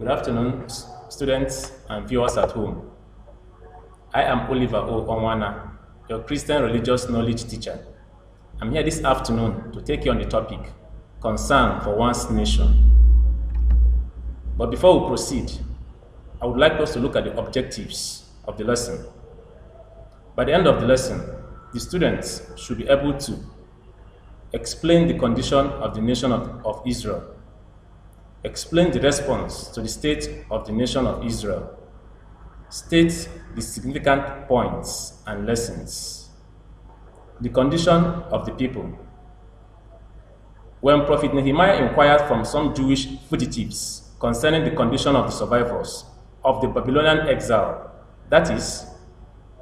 Good afternoon, students and viewers at home. I am Oliver O. Onwana, your Christian religious knowledge teacher. I'm here this afternoon to take you on the topic, Concern for One's Nation. But before we proceed, I would like us to look at the objectives of the lesson. By the end of the lesson, the students should be able to explain the condition of the nation of Israel, explain the response to the state of the nation of Israel, state the significant points and lessons, the condition of the people. When Prophet Nehemiah inquired from some Jewish fugitives concerning the condition of the survivors of the Babylonian exile, that is,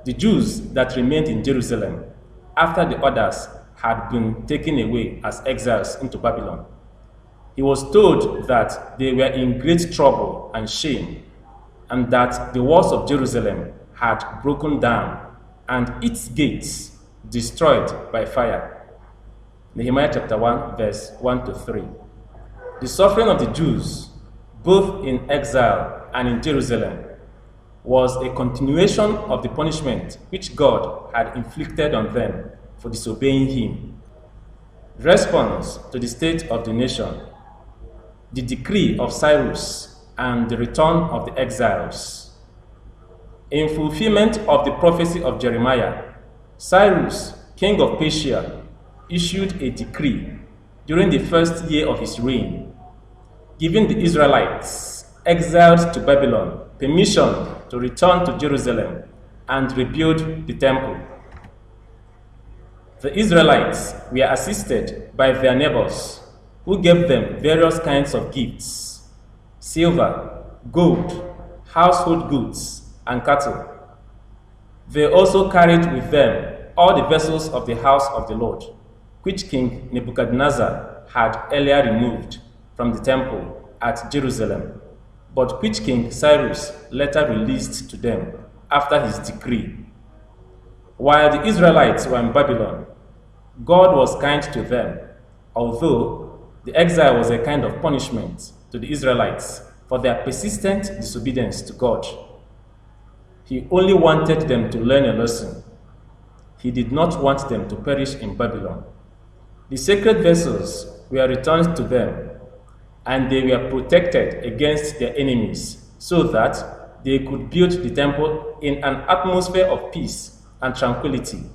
the Jews that remained in Jerusalem after the others had been taken away as exiles into Babylon, he was told that they were in great trouble and shame, and that the walls of Jerusalem had broken down and its gates destroyed by fire. Nehemiah chapter 1, verse 1 to 3. The suffering of the Jews, both in exile and in Jerusalem, was a continuation of the punishment which God had inflicted on them for disobeying Him. Response to the state of the nation, the decree of Cyrus, and the return of the exiles. In fulfillment of the prophecy of Jeremiah, Cyrus, king of Persia, issued a decree during the first year of his reign, giving the Israelites exiled to Babylon permission to return to Jerusalem and rebuild the temple. The Israelites were assisted by their neighbors, who gave them various kinds of gifts: silver, gold, household goods, and cattle. They also carried with them all the vessels of the house of the Lord, which King Nebuchadnezzar had earlier removed from the temple at Jerusalem, but which King Cyrus later released to them after his decree. While the Israelites were in Babylon, God was kind to them, although the exile was a kind of punishment to the Israelites for their persistent disobedience to God. He only wanted them to learn a lesson. He did not want them to perish in Babylon. The sacred vessels were returned to them, and they were protected against their enemies so that they could build the temple in an atmosphere of peace and tranquility,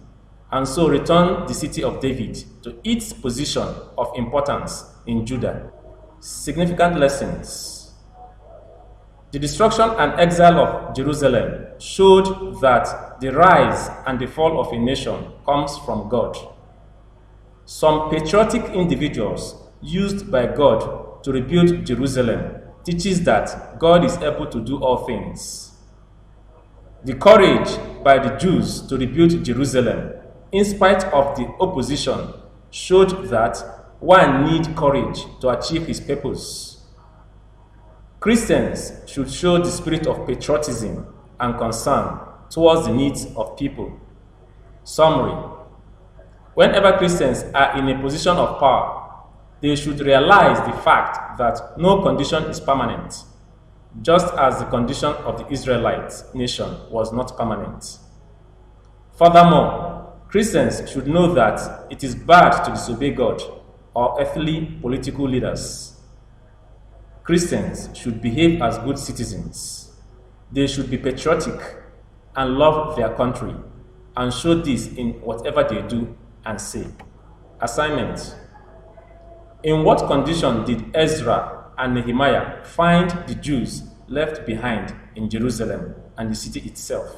and so return the city of David to its position of importance in Judah. Significant lessons. The destruction and exile of Jerusalem showed that the rise and the fall of a nation comes from God. Some patriotic individuals used by God to rebuild Jerusalem teaches that God is able to do all things. The courage by the Jews to rebuild Jerusalem, in spite of the opposition, showed that one needs courage to achieve his purpose. Christians should show the spirit of patriotism and concern towards the needs of people. Summary: whenever Christians are in a position of power, they should realize the fact that no condition is permanent, just as the condition of the Israelite nation was not permanent. Furthermore, Christians should know that it is bad to disobey God or earthly political leaders. Christians should behave as good citizens. They should be patriotic and love their country, and show this in whatever they do and say. Assignment: in what condition did Ezra and Nehemiah find the Jews left behind in Jerusalem and the city itself?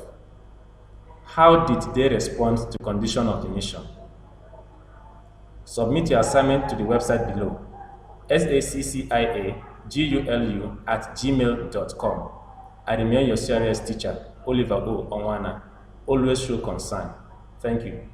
How did they respond to the condition of the nation? Submit your assignment to the website below, sacciagulu@gmail.com. I remain your serious teacher, Oliver O. Onwana. Always show concern. Thank you.